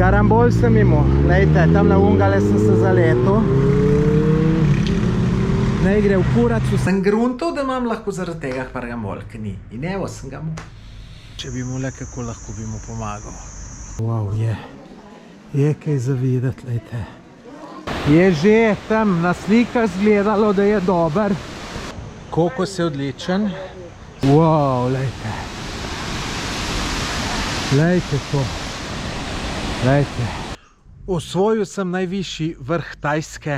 Karambol sem imel, lejte, tam na ungale sem se zaletel. Ne gre v kurac, sem gruntov, da imam lahko zaradi tega karambol, ki ni. In evo sem ga mu. Če bi mu le kako lahko bi mu pomagal. Wow, je kaj za videti, lejte. Je že tam na slikah zgledalo, da je dober. Kokos je odličen. Wow, lejte. Lejte to. Lejte. Osvojil sem najvišji vrh Tajske.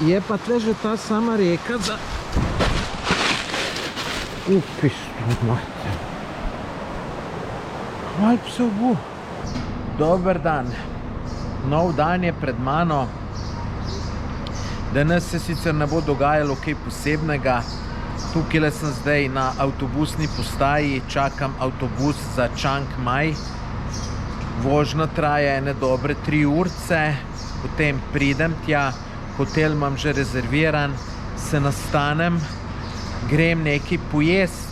Je pa tle že ta sama reka za... Upiš, mojte. Hvala pse bo. Dober dan. Nov dan je pred mano. Danes se sicer ne bo dogajalo kaj posebnega. Tukaj sem zdaj na avtobusni postaji, čakam avtobus za Chiang Mai. Vožnja traja ene dobre 3 urce, potem pridem tja, hotel imam že rezerviran, se nastanem, grem nekaj pojest,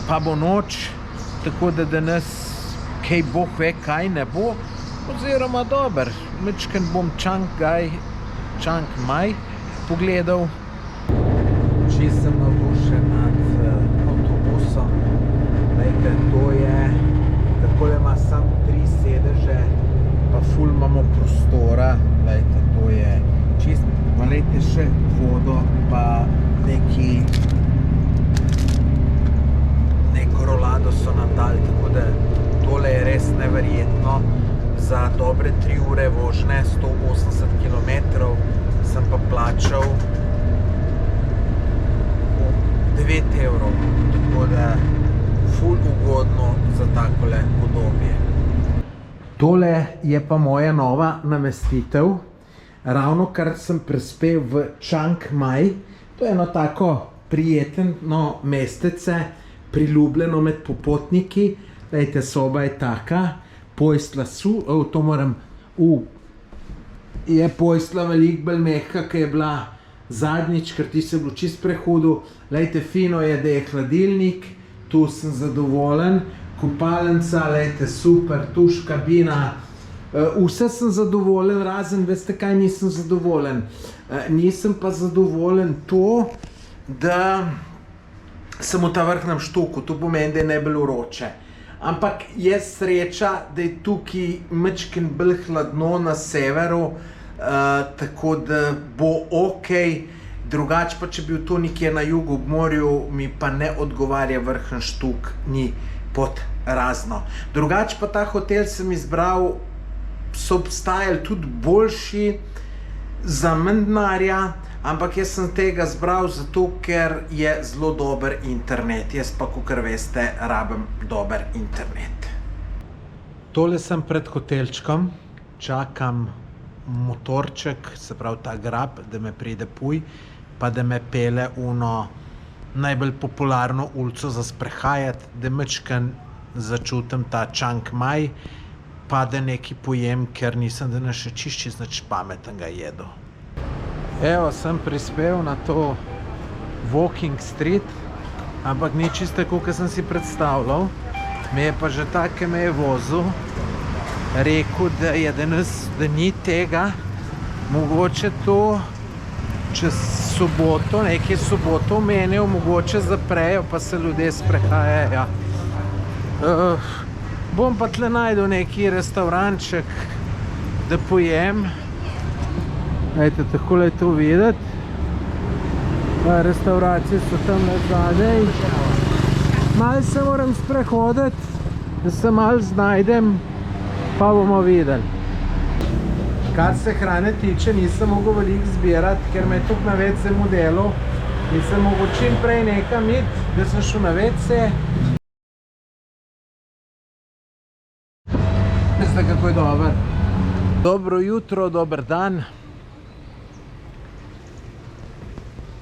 pa bo noč, tako da danes kaj Bog ve, kaj ne bo, oziroma dober. Majčkeno bom Chiang Mai pogledal. Čisto sem navdušen nad avtobusom. Lejte, to je, takole ima samo 3 sedeže, pa ful imamo prostora. Lejte, to je čisto, pa lejte še vodo, pa neko rolado so nam dali, tako da tole je res neverjetno. Za dobre 3 ure vožnje, 180 km, sem pa plačal 9 evrov, tako da ful ugodno za takole podobje. Tole je pa moja nova namestitev. Ravno kar sem prispel v Chiang Mai. To je eno tako prijetno mestece, priljubljeno med popotniki. Lejte, soba je taka, postelja to moram, je postelja veliko bolj mehka, ki je bila zadnjič, ker ti se bilo čist prehudo. Lejte, fino je, da je hladilnik, tu sem zadovoljen, kopalnica, lejte, super, tuš, kabina, vse sem zadovoljen, razen, veste kaj nisem zadovoljen? Nisem pa zadovoljen to, da sem v ta vrhnem štuku, to pomeni, da je najbolj vroče. Ampak je sreča, da je tukaj majčkeno bolj hladno na severu, tako da bo okej. Drugače pa, če bi bil to nekje na jugu ob morju, mi pa ne odgovarja vrhen štuk, ni pod razno. Drugače pa ta hotel sem izbral, so obstajali tudi boljši za manj denarja, ampak jaz sem tega zbral zato, ker je zelo dober internet. Jaz pa, kakor veste, rabim dober internet. Tole sem pred hotelčkom, čakam motorček, se pravi ta grab, da me pride puj, pa da me pele uno najbolj popularno ulico za sprehajati, da majčkeno začutim ta Chiang Mai, pa da nekaj pojem, ker nisem danes še čisto nič pametnega jedel. Evo, sem prispel na to Walking Street, ampak ni čisto tako, kot sem si predstavljal. Me je pa že tak, ki me je vozil, rekel, da je danes, da ni tega, mogoče to čez soboto, nekaj soboto omenil, mogoče zaprejo, pa se ljudje sprehajajo. Bom pa tle najdel neki restauranček, da pojem. Ejte, takole je to videti. Restauracije so tam zadaj. Malo se moram sprehoditi, da se malo znajdem, pa bomo videli. Kar se hrane tiče, nisem mogel veliko zbirati, ker me je tukaj na WC modelu. Nisem mogel čim prej nekam iti, da sem šel na WC. Veste, kako je dober. Dobro jutro, dober dan.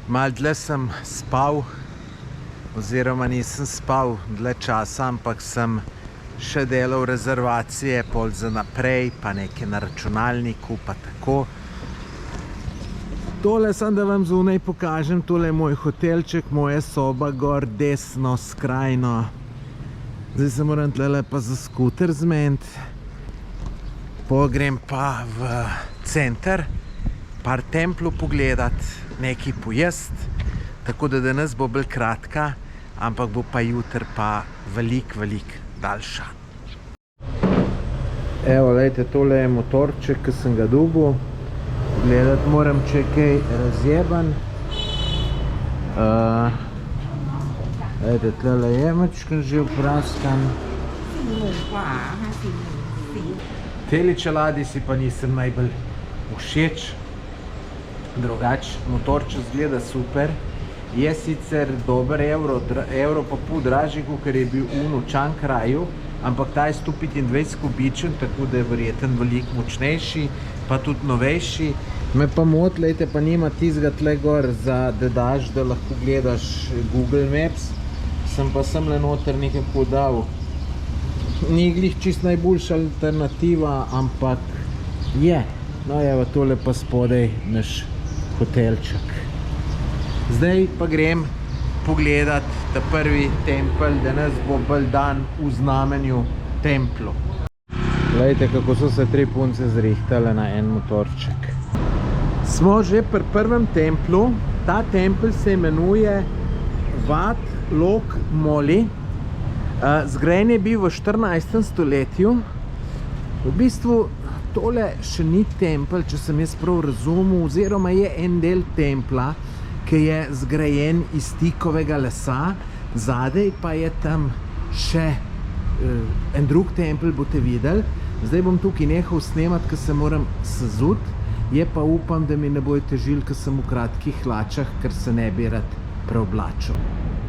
Malo dlje sem spal, oziroma nisem spal dlje časa, ampak sem še delal rezervacije, pol za naprej, pa nekaj na računalniku, pa tako. Tole sem, da vam zunaj pokažem, tole je moj hotelček, moja soba, gor desno, skrajno. Zdaj se moram tlele pa za skuter zmeniti. Grem pa v center, par templov pogledat, nekaj pojest, tako da danes bo bolj kratka, ampak bo pa jutri pa veliko daljša. Evo, lejte, tole je motorček, ki sem ga dobil. Gledati moram, če je kaj razjeban. Lejte, tlele je mačken že vpraskan. Teli čeladi si pa nisem najbolj všeč. Drugač, motorček zgleda super. Je sicer dober evro pa pol dražji, kakor je bil v Čankraju, ampak ta je 125 kubičen, tako da je verjeten veliko močnejši, pa tudi novejši. Me pa moti, lejte, pa nima tizga tle gor, da daš, da lahko gledaš Google Maps. Sem pa semle noter nekako dal. Ni glih čist najboljša alternativa, ampak je. No, evo, tole pa spodaj naš hotelček. Zdaj pa grem pogledat ta prvi tempelj, danes bo bolj dan v znamenju templu. Glejte, kako so se 3 punce zrihtale na en motorček. Smo že pri prvem templju. Ta tempelj se imenuje Wat Lok Moli. Zgrajen je bil v 14. stoletju. V bistvu tole še ni tempelj, če sem jaz prav razumel, oziroma je en del templa, ki je zgrajen iz tikovega lesa, zadaj pa je tam še en drug tempelj, boste videli. Zdaj bom tukaj nehal snemati, ker se moram sezuti, je pa upam, da mi ne bojo težili, ker sem v kratkih hlačah, ker se ne bi rad preoblačil.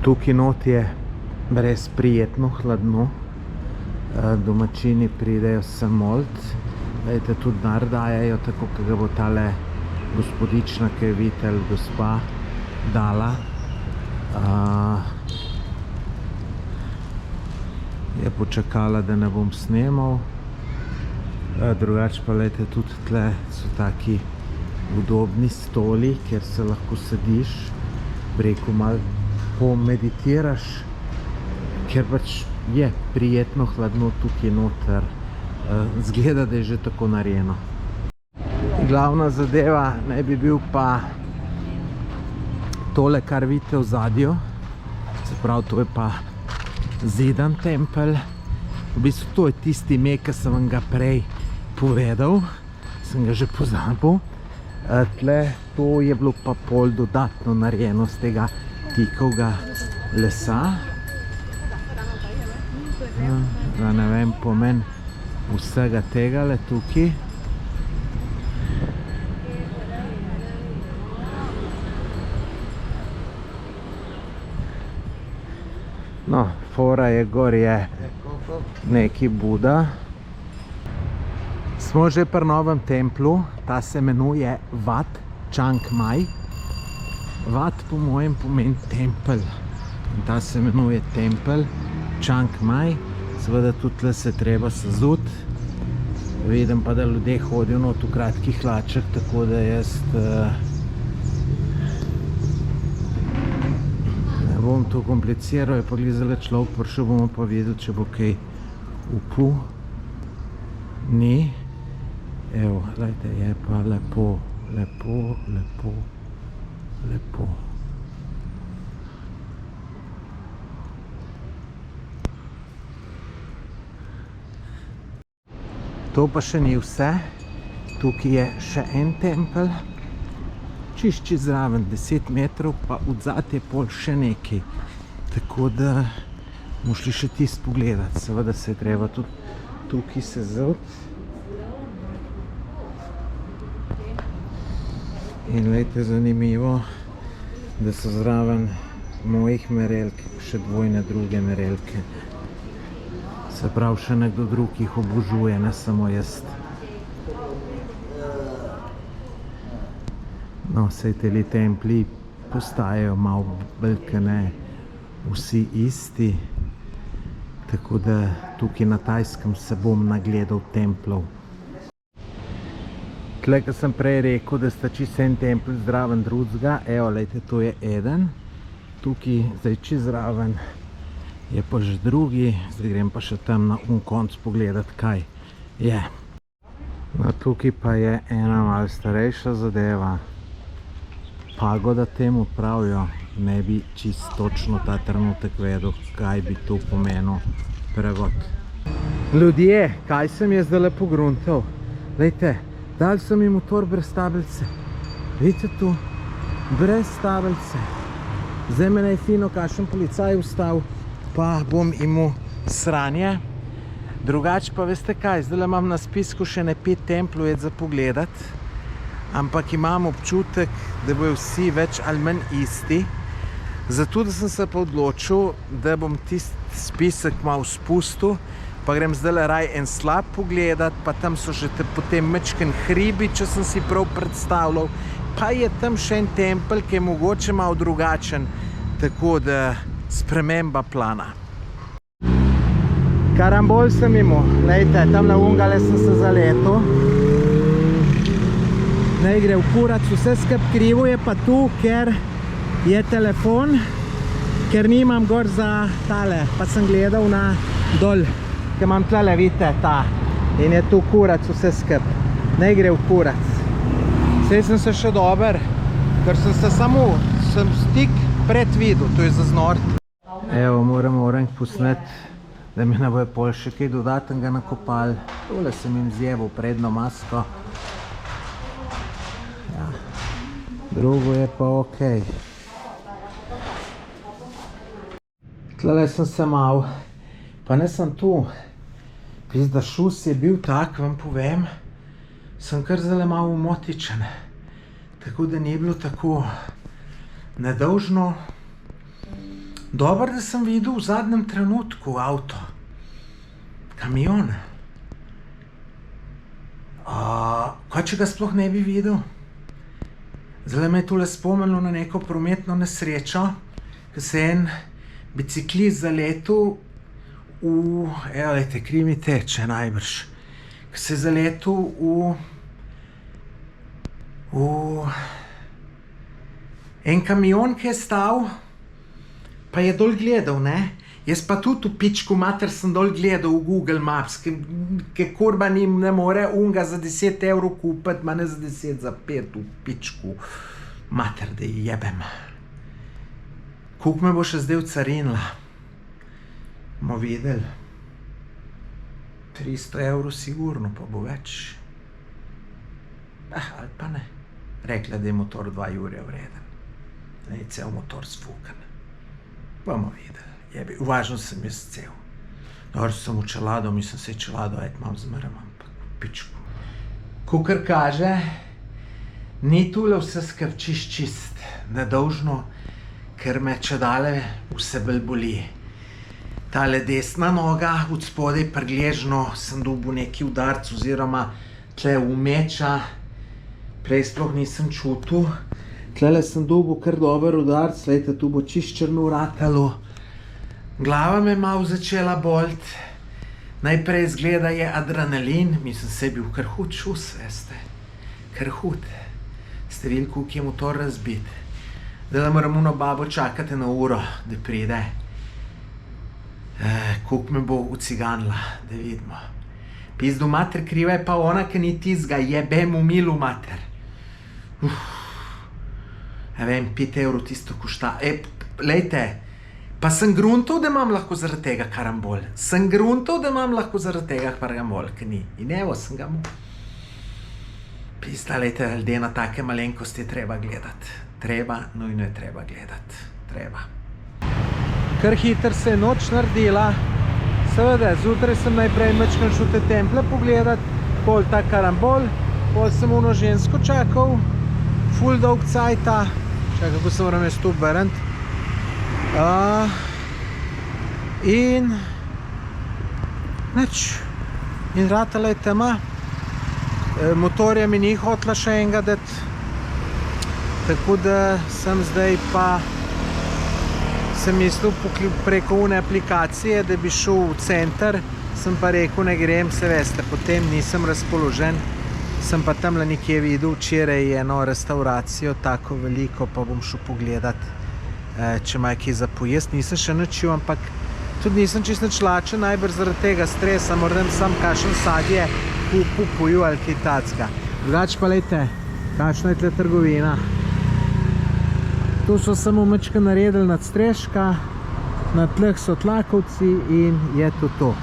Tukaj not je res prijetno hladno, domačini pridejo se molit, lejte, tudi denar dajajo, tako kot ga bo tale gospodična, ki je videl, gospa dala. Je počakala, da ne bom snemal. Drugač pa lejte, tudi tle so taki udobni stoli, kjer se lahko sediš, preko malo pomeditiraš, ker pač je prijetno hladno tukaj noter. Zgleda, da je že tako narejeno. Glavna zadeva naj bi bil pa tole, kar vidite v zadju. Se pravi, to je pa zidan tempelj. V bistvu to je tisti ime, ki sem vam ga prej povedal. Sem ga že pozabil. Tle, to je bilo pa pol dodatno narejeno z tega tikovega lesa. Da ne vem pomen vsega tega le tukaj. No, fora je gor, je neki Buda. Smo že pri novem templju, ta se imenuje Wat Chiang Mai. Wat po mojem pomeni tempelj. Ta se imenuje tempelj Chiang Mai. Seveda tudi tle se treba sezuti. Vidim pa, da ljudje hodijo not v kratkih hlačah, tako da jaz ne bom to kompliciral, je pa glizale človek prišel, bomo pa videli, če bo kaj upal. Ni. Evo, gledajte, je pa lepo, lepo, lepo, lepo. To pa še ni vse. Tukaj je še en tempelj. Čišči zraven 10 metrov, pa odzad je pol še nekaj. Tako da bomo šli še tisto pogledati. Seveda se je treba tudi tukaj sezuti. In glejte, zanimivo, da so zraven mojih merelk še dvojne druge merelke. Se pravi, še nekdo drug jih obožuje, ne samo jaz. No, saj teli templji postajajo malo bolj, ne vsi isti. Tako da tukaj na Tajskem se bom nagledal templov. Tle, ko sem prej rekel, da sta čisto en tempelj zraven drugega, evo, lejte, to je eden. Tukaj, zdaj čisto zraven, je pa že drugi, zdaj grem pa še tam na konc pogledati, kaj je. Tukaj pa je ena malo starejša zadeva. Pagoda temu pravijo. Ne bi čisto točno ta trenutek vedel, kaj bi to pomenil prevod. Ljudje, kaj sem jaz zdaj lepo gruntal? Lejte, dali so mi motor brez tablice. Vidite tu? Brez tablice. Zdaj me je fino kakšen policaj vstal, pa bom imel sranje. Drugače pa veste kaj, zdaj imam na spisku še ne 5 templov za pogledat, ampak imam občutek, da bojo vsi več ali manj isti. Zato, da sem se pa odločil, da bom tisti spisek malo spustil, pa grem zdaj raj en slab pogledat, pa tam so že potem mečken hribi, če sem si prav predstavljal, pa je tam še en tempelj, ki je mogoče malo drugačen, tako da sprememba plana. Karambol sem imel, lejte, tam na ungale sem se zaletel. Ne gre v kurac, vse skup krivo je pa tu, ker je telefon, ker nimam gor za tale, pa sem gledal na dol, ker imam tlele, vidite, ta, in je tu kurac vse skup, ne gre v kurac. Sej sem se še dober, ker sem se samo, sem stik predvidel, to je za znort. Evo, moram orang posnet, da mi ne bojo pol še kaj dodatnega nakopali. Tole sem jim zjeval predno masko. Ja, drugo je pa okej. Tlele sem se mal, pa ne sem tu. Pizda šus je bil tak, vam povem, sem kar zelo malo umotičen. Tako da ni bilo tako nedolžno. Dobro, da sem videl v zadnjem trenutku avto. Kamion. Kaj če ga sploh ne bi videl? Zdaj me je tole spomnilo na neko prometno nesrečo, ko se en biciklist zaletel v, evo, lejte, kri mi teče najbrž, ko se je zaletel v en kamion, ki je stal, pa je dol gledal, ne? Jaz pa tudi v pičku mater sem dol gledal v Google Maps, ki kurba ne more unga za 10 evrov kupiti, ma ne za 10, za 5 v pičku mater, da jebem. Koliko me bo še zdaj ocarinila? Bomo videli. 300 evrov sigurno, pa bo več. Ali pa ne. Rekla, da je motor 2 jurja vreden. Da je cel motor sfukan. Bomo videli. Važno sem jaz cel. Dobro sem v čelado, mislim se čelado, ajt malo zmeram, ampak pičku. Kakor kaže, ni tule vse skup čist, nedolžno, ker me čedale vse bolj boli. Tale desna noga, od spodaj prgležno, sem dobil neki udarc oziroma tle umeča, prej sploh nisem čutil. Tlele sem dobil kar dober udarc, lejte, tu bo čist črno ratalo. Glava me malo začela bolt. Najprej zgleda je adrenalin, mislim, se je bil kar hud šus, veste. Kar hud. Ste videli, koliko je motor razbit. Zdaj moram uno babo čakati na uro, da pride. Koliko me bo uciganila, da vidimo. Pizdu mater, kriva je pa ona, ki ni tizga, jebem v milu mater. Vem, 5 evrov tisto košta. Lejte, pa sem gruntal, da imam lahko zaradi tega karambol. Sem gruntal, da imam lahko zaradi tega karambol, ki ni. In evo, sem ga mu. Pizda, lejte, ljudje na take malenkosti je treba gledati. Treba, nujno je treba gledati. Treba. Kar hitro se je noč naredila. Seveda, zjutraj sem najprej mečkal šel te temple pogledati, pol ta karambol, pol sem uno žensko čakal, ful dolg cajta, čakaj, kako se moram jaz tu obrniti. In nič. In ratala je tema. Motorja mi ni hotla še enega dati. Tako da sem zdaj pa sem mislil preko une aplikacije, da bi šel v center, sem pa rekel, ne grem, se veste, potem nisem razpoložen. Sem pa tamle nekje videl, včeraj eno restauracijo, tako veliko, pa bom šel pogledat, če ima kaj za pojesti. Nisem še načil, ampak tudi nisem čisto nič lačen, najbrž zaradi tega stresa, morda sam kakšen sadje kupuju ali kaj tacka. Drugače pa lejte, kakšna je tle trgovina. Tu so samo mečka naredili nadstreška, na tleh so tlakovci in je to.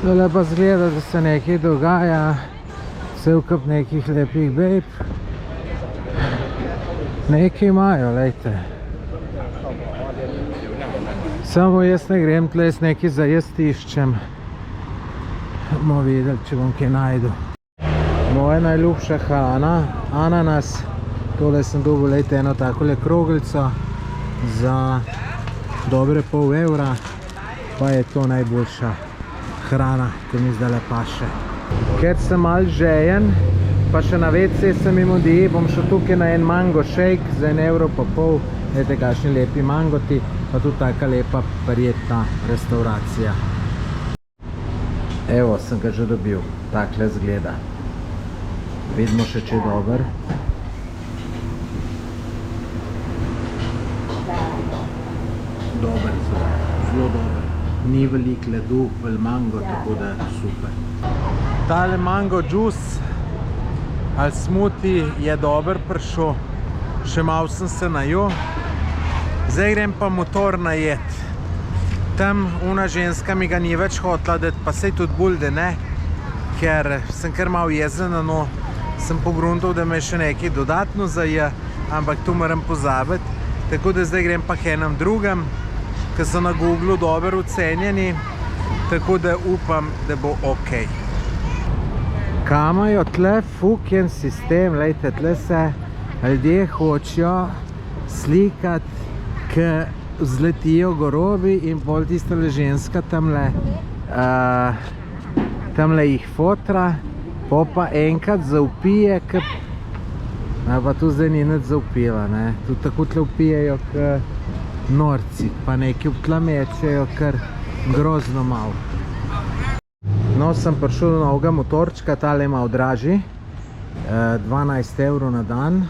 Tole pa zgleda, da se nekaj dogaja, cel kup nekih lepih bejb. Nekaj imajo, lejte. Samo jaz ne grem tle, jaz nekaj za jesti iščem. Bomo videli, če bom kaj najdu. Moja najljubša hrana, ananas. Tole sem dobil, lejte, eno takole kroglico za dobre pol evra, pa je to najboljša hrana, ki mi zdaj paše. Ker sem malo žejen, pa še na WC se mi mudi, bom šel tukaj na en mango shake za 1,5 evra. Lejte, kakšni lepi mangoti, pa tudi taka lepa prijetna restauracija. Evo, sem ga že dobil, takle zgleda. Vidimo še, če je dober. Dober, zelo dober. Ni velik ledu, vel mango, tako da super. Tale mango juice ali smoothie je dober prišel. Še malo sem se najel. Zdaj grem pa motor najet. Tam una ženska mi ga ni več hotela dati, pa sej tudi bolj, da ne, ker sem kar malo jezen, no, sem pogruntal, da me še nekaj dodatno zaje, ampak to moram pozabiti. Tako da zdaj grem pa k enem drugem, ki so na Googlu dobro ocenjeni, tako da upam, da bo ok. Kaj imajo tle fucking sistem, lejte, tle se ljudje hočejo slikati, ki vzletijo gorobi in pol tistale ženska tamle jih fotra, pa enkrat zaupije, pa tu zdaj ni nič zaupila, ne. Tu tako tle upijejo k norci, pa nekaj obtlamečejo, kar grozno malo. No, sem prišel do novega motorčka, tale je malo dražji, 12 evrov na dan.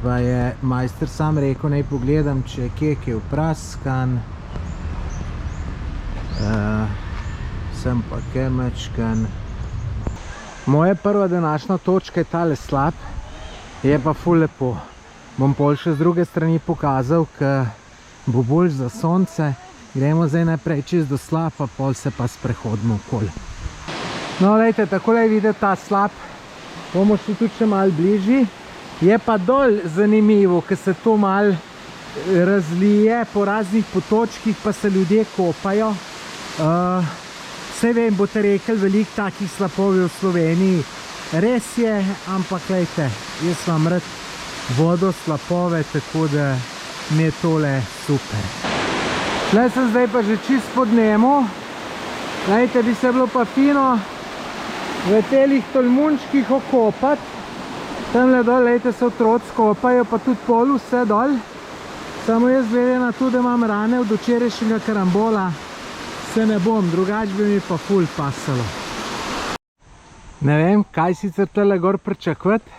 Pa je majster sam rekel, naj pogledam, če je kje vpraskan. Sem pa kemečkan. Moja prva današnja točka je tale slap, je pa ful lepo. Bom pol še z druge strani pokazal, ker bo bolj za sonce. Gremo zdaj najprej čez do slapa, pol se pa sprehodimo okoli. No, lejte, takole je videti ta slap. Bomo šli tudi še malo bližji. Je pa dol zanimivo, ker se to malo razlije po raznih potočkih, pa se ljudje kopajo. Vse vem, boste rekli, veliko takih slapov v Sloveniji. Res je, ampak lejte, jaz imam rad vodo, slapove, tako da mi je tole super. Tle sem zdaj pa že čist pod njemu. Lejte, bi se bilo pa fino v telih tolmunčkih okopati. Tamle dol, lejte, se otroci kopajo, pa tudi pol vse dol. Samo jaz glede na to, da imam rane od včerajšnjega karambola, se ne bom, drugače bi mi pa ful pasalo. Ne vem, kaj sicer tele gor pričakovati,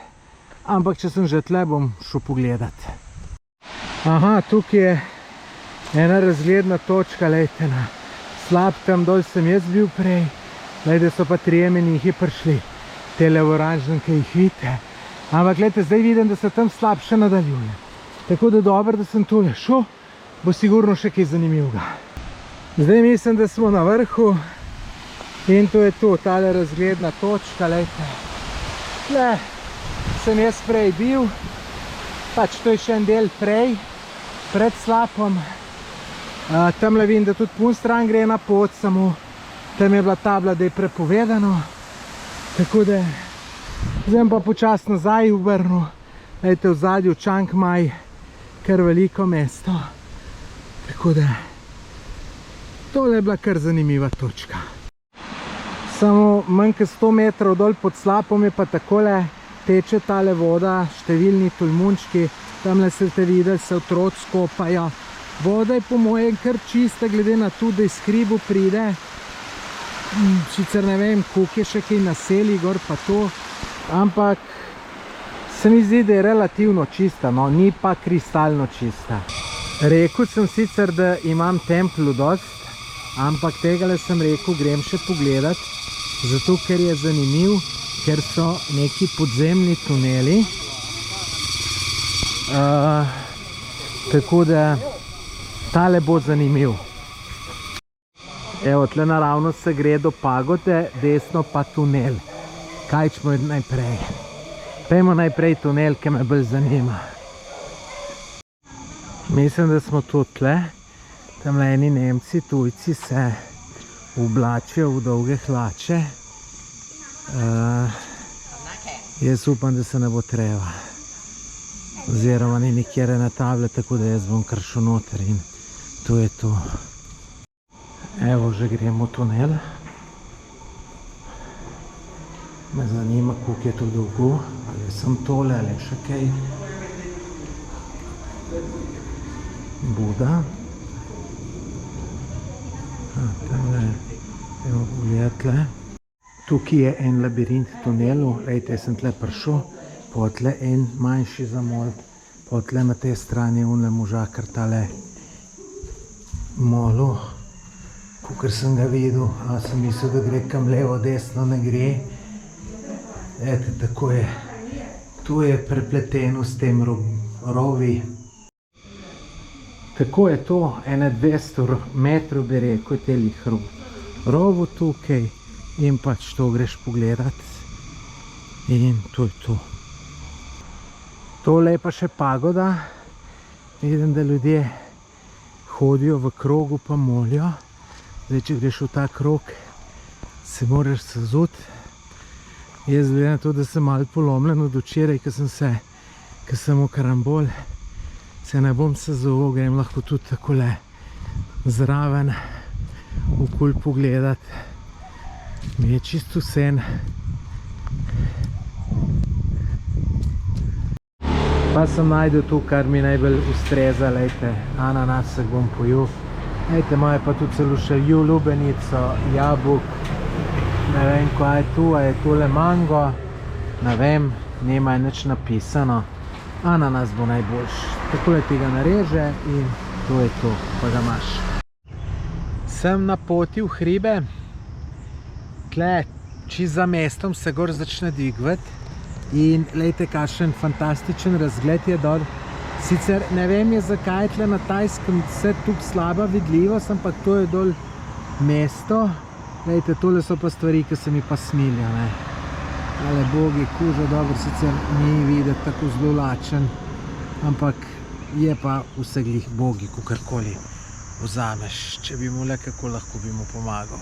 ampak če sem že tle, bom šel pogledat. Aha, tukaj je ena razgledna točka, lejte, na slap tam dol sem jaz bil prej. Lejte, so pa 3 menihi prišli, tele oranžne, ki jih vidite. Ampak gledajte, zdaj vidim, da se tam slab še nadaljuje. Tako da dobro, da sem tole šel, bo sigurno še kaj zanimivega. Zdaj mislim, da smo na vrhu in to je to, tale razgledna točka, lejte. Tle sem jaz prej bil, pač to je še en del prej, pred slapom. Tamle vidim, da tudi pun stran gre na pot, samo tam je bila tabla, da je prepovedano. Tako da zdaj pa počasno nazaj obrnil. Lejte, v zadju Chiang Mai, kar veliko mesto. Tako da tole je bila kar zanimiva točka. Samo manj kot 100 metrov dol pod slapom je pa takole teče tale voda, številni tolmunčki. Tamle ste videli, se otroci kopajo. Voda je po mojem kar čista, glede na to, da iz hribu pride. Sicer ne vem, koliko je še kaj naselij gor pa to, ampak se mi zdi, da je relativno čista, no, ni pa kristalno čista. Rekel sem sicer, da imam templju dost, ampak tegale sem rekel, grem še pogledat, zato ker je zanimiv, ker so neki podzemni tuneli. Tako da tale bo zanimiv. Evo, tle naravnost se gre do pagode, desno pa tunel. Kaj ćemo najprej? Pejmo najprej tunel, ki me bolj zanima. Mislim, da smo tu tle. Tamle eni Nemci, tujci se oblačijo v dolge hlače. Jaz upam, da se ne bo treba. Oziroma ni nikjer ene table, tako da jaz bom kar šel noter in to je to. Evo, že gremo v tunel. Me zanima, koliko je to dolgo, ali sem tole, ali še kaj. Buda. Tamle, evo, pogledajte. Tukaj je en labirint tunelu, lejte, jaz sem tle prišel, potle en manjši zamol, potle na tej strani unle možakar tale molu, kakor sem ga videl, a sem mislil, da gre kam levo, desno, ne gre. Ete, tako je. Tu je prepleteno s tem rovi. Tako je to, ene 200 metrov bi rekel, telih rovu tukaj in pač to greš pogledat in to je to. Tole je pa še pagoda. Vidim, da ljudje hodijo v krogu pa molijo. Zdaj, če greš v ta krog, se moraš sezuti. Jaz glede na to, da sem malo polomljen od včeraj, ko sem v karambol, se ne bom sezul, grem lahko tudi takole zraven okoli pogledat. Mi je čisto vsem. Pa sem najdel tu, kar mi najbolj ustreza, lejte, ananasek bom pojel. Lejte, imajo pa tu celo še lubenico, jabolk, ne vem, kaj je tu, a je tole mango, ne vem, nema je nič napisano. Ananas bo najboljš. Takole ti ga nareže in to je to, pa ga imaš. Sem na poti v hribe. Tle, čist za mestom se gor začne dvigovati. In lejte, kakšen fantastičen razgled je dol. Sicer ne vem je, zakaj je tle na Tajskem vse tukaj slaba vidljivost, ampak to je dol mesto. Lejte, tole so pa stvari, ki se mi pa smilijo, ne. Ale bogi, kuža, dobro, sicer ni videti tako zelo lačen, ampak je pa vse glih bogi, kakorkoli vzameš. Če bi mu le kako lahko bi mu pomagal.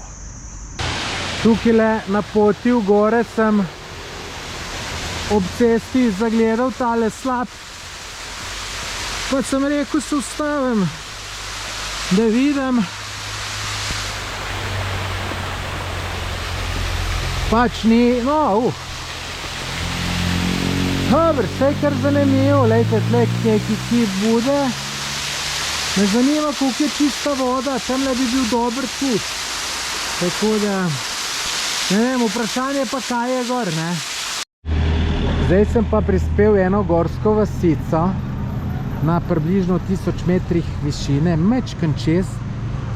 Tukaj le na poti v gore sem ob cesti zagledal tale slap, pa sem rekel, se ustavim, da vidim. Pač ni, no, Dobro, vse je kar zanimivo, lejte, tle neki kip bude. Me zanima, koliko je čista voda, tam le bi bil dober put. Tako da, ne vem, vprašanje pa kaj je gor, ne. Zdaj sem pa prispel eno gorsko vasico na približno 1000 metrih višine, mečkan čez,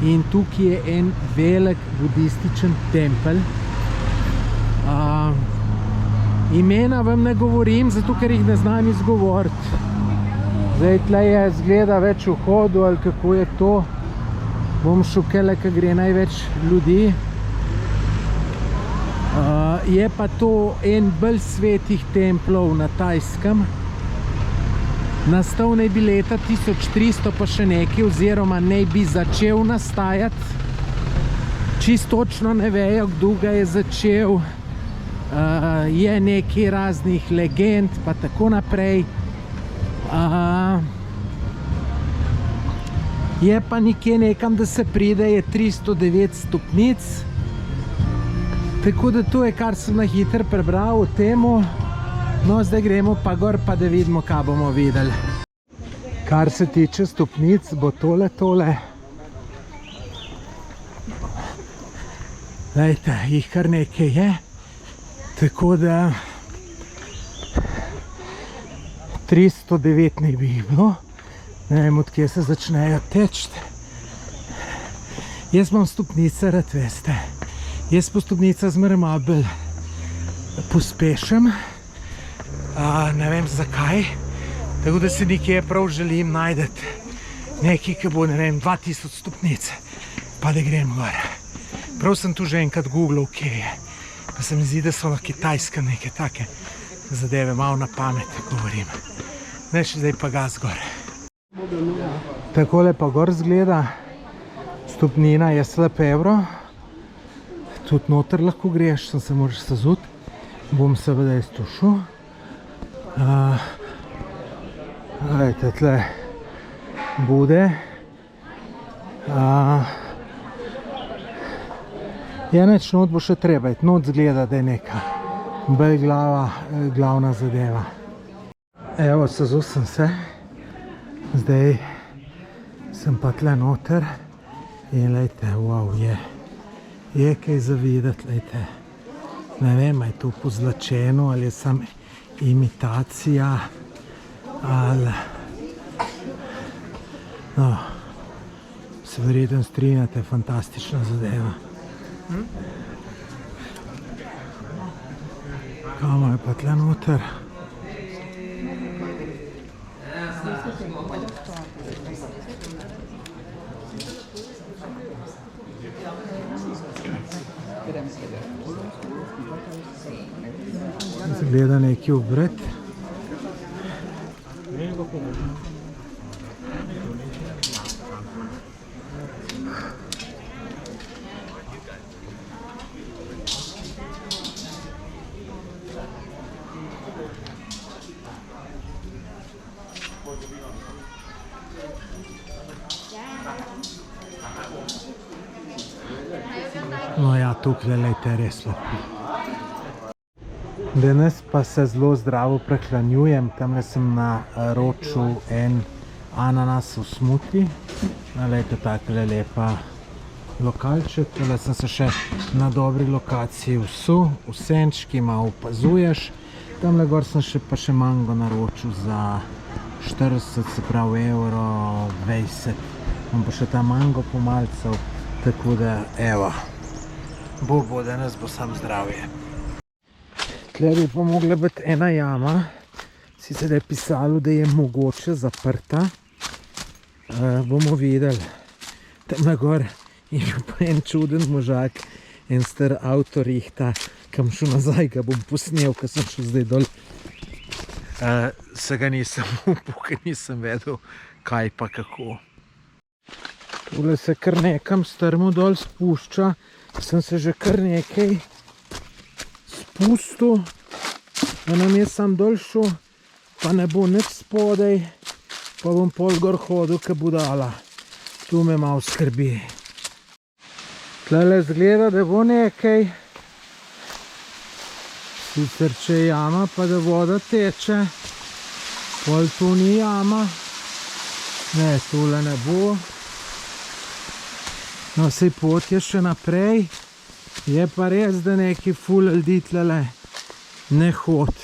in tukaj je en velik budističen tempelj. Imena vam ne govorim, zato ker jih ne znam izgovoriti. Zdaj tle je zgleda več vhodu ali kako je to. Bom šel kele, ko gre največ ljudi. Je pa to en bolj svetih templov na Tajskem. Nastal naj bi leta 1300 pa še nekaj, oziroma naj bi začel nastajati. Čisto točno ne vejo, kdo ga je začel. Je nekaj raznih legend pa tako naprej. Je pa nekje nekam, da se pride, je 309 stopnic. Tako da to je, kar sem na hitro prebral o temu. No, zdaj gremo pa gor, pa da vidimo, kaj bomo videli. Kar se tiče stopnic, bo tole. Lejte, jih kar nekaj je. Tako da 309 naj bi jih bilo. Ne vem, od kje se začnejo teči. Jaz imam stopnice rad, veste. Jaz po stopnicah zmeraj malo bolj pospešim. Ne vem zakaj. Tako da si nekje prav želim najdeti nekaj, ki bo, ne vem, 2000 stopnic, pa da grem gor. Prav sem tu že enkrat googlal, kje je. Pa se mi zdi, da so na Kitajskem neke take zadeve, malo na pamet govorim. Zdaj pa gas gor. Takole pa gor zgleda. Stopnina je slab evro. Tudi noter lahko greš, sem se moraš sezuti. Bom seveda jaz tu šel. Gledajte, tle bude. Neč not bo še treba, not zgleda, da je neka bolj glavna zadeva. Evo, sezul sem se. Zdaj sem pa tle noter in lejte, wow, je kaj za videti, lejte. Ne vem, je to pozlačeno ali je samo imitacija ali... No, se verjetno strinjate, fantastična zadeva. Kamo je pa tle noter? Zgleda neki obred. No ja, tukaj lejte res lepo. Danes pa se zelo zdravo prehranjujem. Tamle sem naročil en ananasov smuti. Lejte, takle lepa lokalček. Tole sem se še na dobri lokaciji vsul, v senčki, malo opazuješ. Tamle gor sem pa še mango naročil za 40, se pravi €20. Bom pa še ta mango pomalcev, tako da evo. Bo, danes bo sam zdravje. Tle bi pa mogla biti ena jama, sicer je pisalo, da je mogoče zaprta. Bomo videli. Tam gor je bil pa en čuden možak, en star avto rihta, kam šel nazaj, ga bom posnel, ker sem šel zdaj dol. Se ga nisem upal, ker nisem vedel, kaj pa kako. Tule se kar nekam strmo dol spušča. Sem se že kar nekaj spustil, da nam je sam dol šel, pa ne bo nič spodaj, pa bom pol gor hodil, ke budala. Tu me malo skrbi. Tlele zgleda, da bo nekaj. Sicer če je jama, pa da voda teče, pol tu ni jama. Ne, tule ne bo. No, sej pot je še naprej, je pa res, da neki ful ljudi tlele ne hod.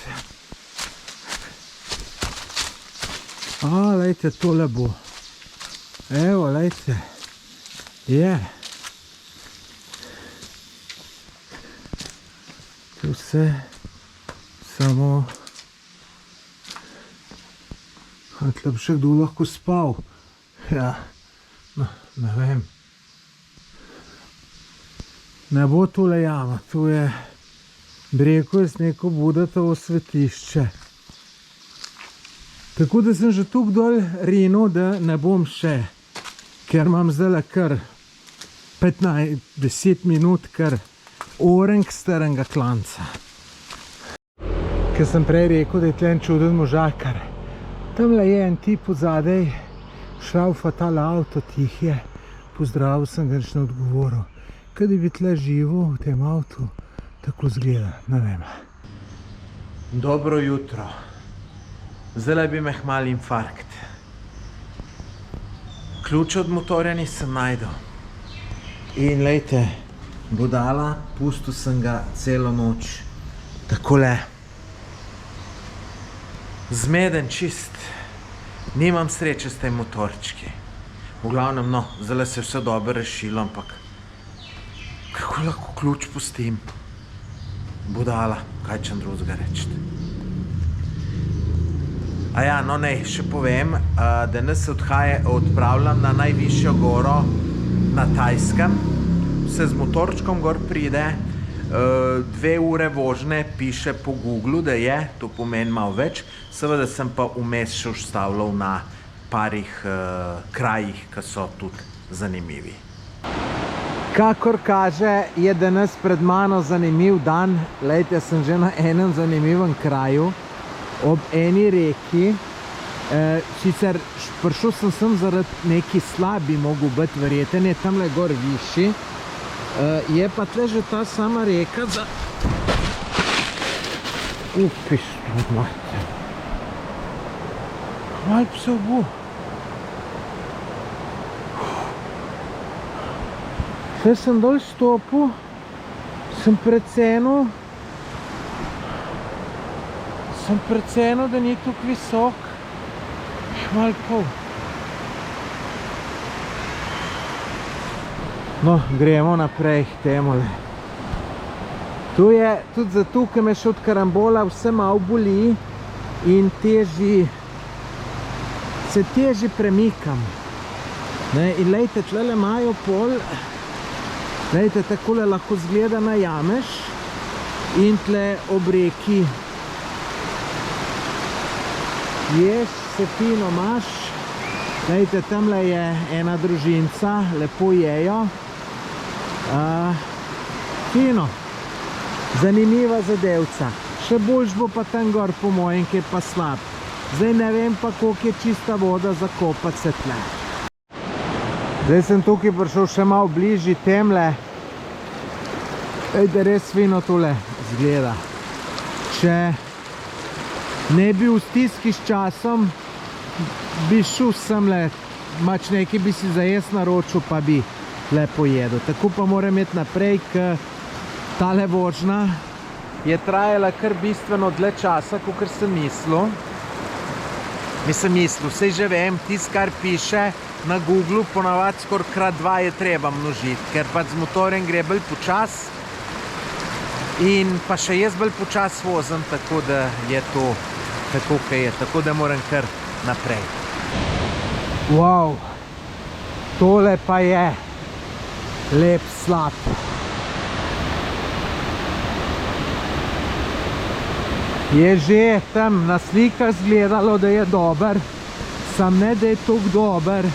Lejte, tole bo. Evo, lejte, je. Tu se samo... Tle bi še kdo lahko spal. Ja, no, ne vem. Ne bo tule jama, tu je, bi rekel, jaz neko Budatovo svetišče. Tako da sem že tuk dol rinil, da ne bom še, ker imam zdaj kar 15-10 minut, kar orenk starega klanca. Ker sem prej rekel, da je tle en čuden možakar. Tamle je en tip od zadej, šraufa tale avto, tih je. Pozdravil sem ga, nič ne odgovoril. Kaj da bi tle živel v tem avtu, tako zgleda, ne vem. Dobro jutro. Zdaj bi me hmal infarkt. Ključ od motorja nisem najdel. In lejte, budala, pustil sem ga celo noč. Takole. Zmeden čist. Nimam sreče s tem motorčki. V glavnem, no, zdaj se je vse dobro rešilo, ampak Kako lahko ključ pustim? Budala, kaj čem drugega reči. A ja, no ne, še povem, da nas se odpravljam na najvišjo goro na Tajskem. Se z motorčkom gor pride, 2 ure vožnje piše po Googlu, da je, to pomeni malo več. Seveda sem pa vmes še ustavljal na parih krajih, ki so tudi zanimivi. Kakor kaže, je danes pred mano zanimiv dan. Lejte, sem že na enem zanimivem kraju, ob eni reki. Sicer prišel sem zaradi neki slabi mogel biti verjeten, je tamle gor višji. Je pa tle že ta sama reka za... Upiš, mate. Malo psov bo. Zdaj sem dol stopil, sem precenil, da ni tukaj visok, malo pol. No, gremo naprej k temule. Tu je tudi zato, ker me še od karambola vse malo boli in se težje premikam. In lejte, tlele imajo pol, lejte, takole lahko zgleda najameš in tle ob reki ješ, se fino imaš. Lejte, tamle je ena družinca, lepo jejo. Fino, zanimiva zadevca. Še boljš bo pa tam gor po mojem, ki je pa slab. Zdaj ne vem pa, koliko je čista voda za kopati se tle. Zdaj sem tukaj prišel še malo bližji temle. Ejde, res fino tole zgleda. Če ne bi v stiski s časom, bi šel semle, mač nekaj bi si za jesti naročil, pa bi lepo jedel. Tako pa moram iti naprej, ker tale vožnja je trajala kar bistveno dlje časa, kakor sem mislil. Vsej že vem, tisto, kar piše na Googlu, ponavadi skoraj krat 2 je treba množiti, ker pa z motorjem gre bolj počas in pa še jaz bolj počas vozim, tako da je to tako, kaj je. Tako da moram kar naprej. Wow, tole pa je lep slap. Je že tam na slikah zgledalo, da je dober, sam ne, da je toliko dober.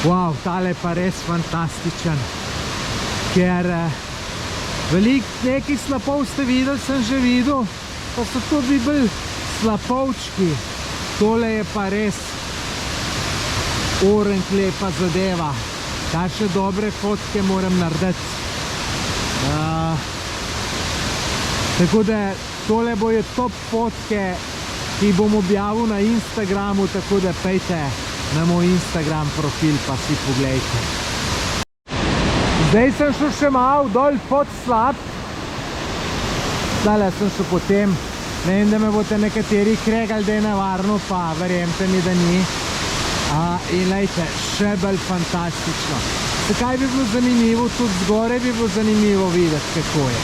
Wow, tale pa res fantastičen, ker veliko nekih slapov ste videli, sem že videl, pa so tudi bolj slapovčki. Tole je pa res orenk lepa zadeva. Ta še dobre fotke moram narediti. Tako da tole bojo top fotke, ki jih bom objavil na Instagramu, tako da pejte na moj Instagram profil pa si poglejte. Zdaj sem šel še malo dol pod slap. Zdaj sem šel potem. Vem, da me boste nekateri kregali, da je nevarno, pa verjemte mi, da ni. In lejte, še bolj fantastično. Zakaj bi bilo zanimivo, tudi zgore bi bilo zanimivo videti, kako je.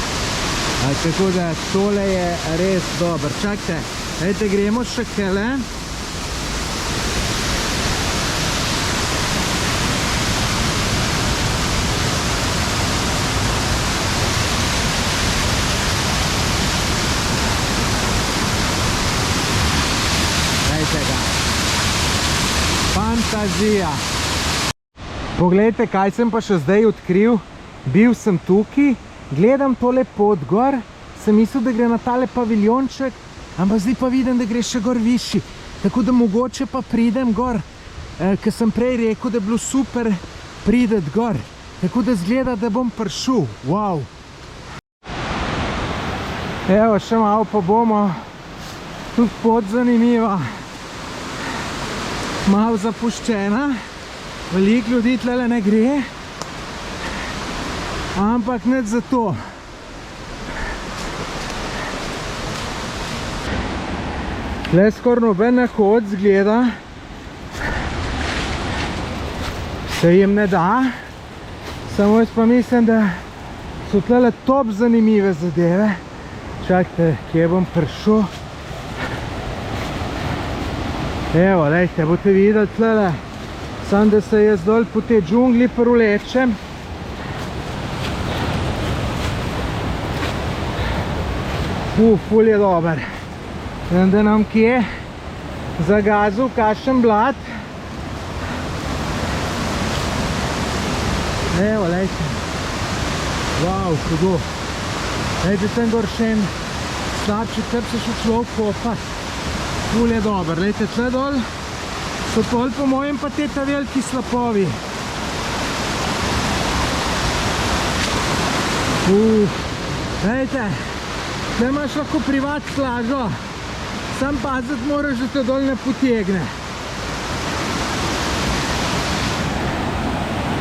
Tako da tole je res dober. Čakajte, lejte, gremo še kele. Fantazija. Poglejte, kaj sem pa še zdaj odkril. Bil sem tukaj, gledam tole pot gor, sem mislil, da gre na tale paviljonček, ampak zdaj pa vidim, da gre še gor višji. Tako da mogoče pa pridem gor, ker sem prej rekel, da je bilo super prideti gor. Tako da zgleda, da bom prišel. Wow. Evo, še malo pa bomo. Tudi pot zanimiva. Malo zapuščena, veliko ljudi tlele ne gre, ampak nič za to. Tle skoraj noben nahod zgleda, se jim ne da, Samo jaz pa mislim, da so tlele top zanimive zadeve. Čakajte, kje bom prišel. Evo, lejte, boste videli tlele. Sam da se jaz dol po tej džungli prulečem. Ful je dober. Vem, da nam kje zagazil kakšen blat. Evo, lejte. Wow, hudo. Lejte, tam gor še en slabši, kar se še človek kopat. Ful je dober. Lejte, tle dol so pol po mojem pa te ta veliki slapovi. Lejte, tle imaš lahko privat plažo. Sam paziti moraš, da te dol ne potegne.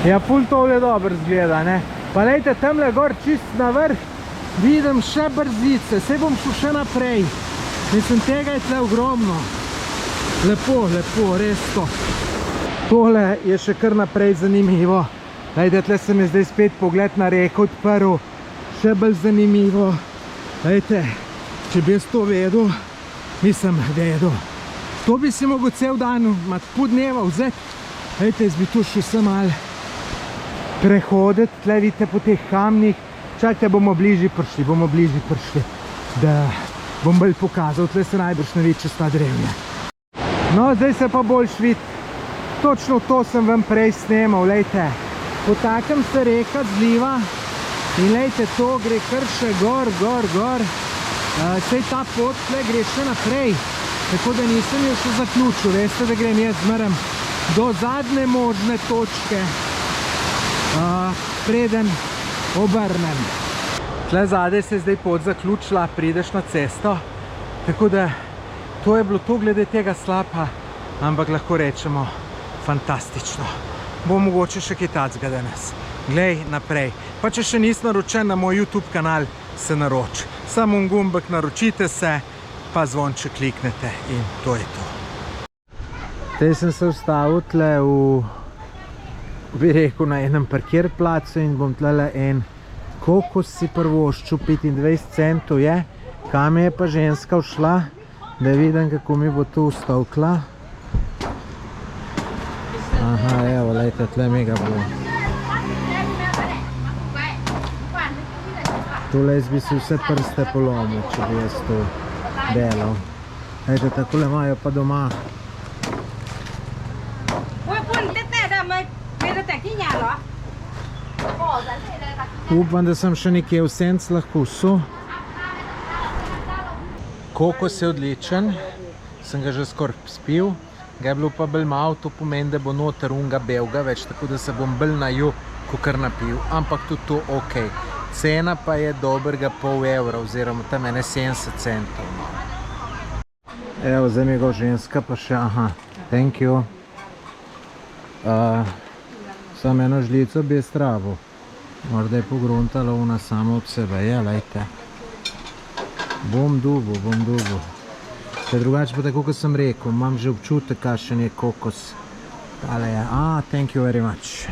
Ja, ful tole dobro zgleda, ne. Pa lejte, tamle gor čist na vrh vidim še brzice, sej bom šel še naprej. Mislim, tega je tle ogromno. Lepo, lepo, res to. Tole je še kar naprej zanimivo. Lejte, tle se mi zdaj spet pogled na reko odprl. Še bolj zanimivo. Lejte, če bi jaz to vedel, nisem vedel. To bi si mogel cel dan, pol dneva vzeti. Lejte, jaz bi tu še se malo prehoditi, tle vidite po teh kamnih. Čakajte, bomo bližje prišli, da bom bolj pokazal. Tle se najbrž ne vidi čez ta drevja. No, zdaj se pa boljš vidi. Točno to sem vam prej snemal, lejte. Po takem se reka zliva in lejte, to gre kar še gor. Sej ta pot tle gre še naprej, tako da nisem jo še zaključil. Veste, da grem jaz zmeraj do zadnje možne točke, preden obrnem. Tle zadaj se je zdaj pot zaključila, prideš na cesto, tako da to je bilo to glede tega slapa, ampak lahko rečemo fantastično. Bo mogoče še kaj tacga danes. Glej naprej. Pa če še nisi naročen na moj YouTube kanal, se naroči. Samo gumbek naročite se, pa zvonček kliknete in to je to. Zdaj sem se ustavil tle bi rekel, na enem parkirplacu in bom tle en kokos si prvoščil, 25 centov je. Kam je pa ženska všla, da vidim, kako mi bo to ustavkla. Aha, evo, lejte, tle mi ga bo. Tole jaz bi si vse prste polomil, če bi jaz to delal. Lejte, takole imajo pa doma. Upam, da sem še nekje v senc lahko vso. Kokos je odličen, sem ga že skoraj spil. Ga je bilo pa bolj malo, to pomeni, da bo noter unga belga več, tako da se bom bolj najel, kakor napil. Ampak tudi to ok. Cena pa je dobrega pol evra, oziroma tam 70 centov. Evo, zdaj mi ga ženska pa še, aha, thank you. Samo eno žlico bi je stravo. Morda je pogruntala ona sama od sebe, ja, lejte. Bom dubo. Če drugače pa tako, kot sem rekel, imam že občutek, kakšen je kokos. Tale je, thank you very much.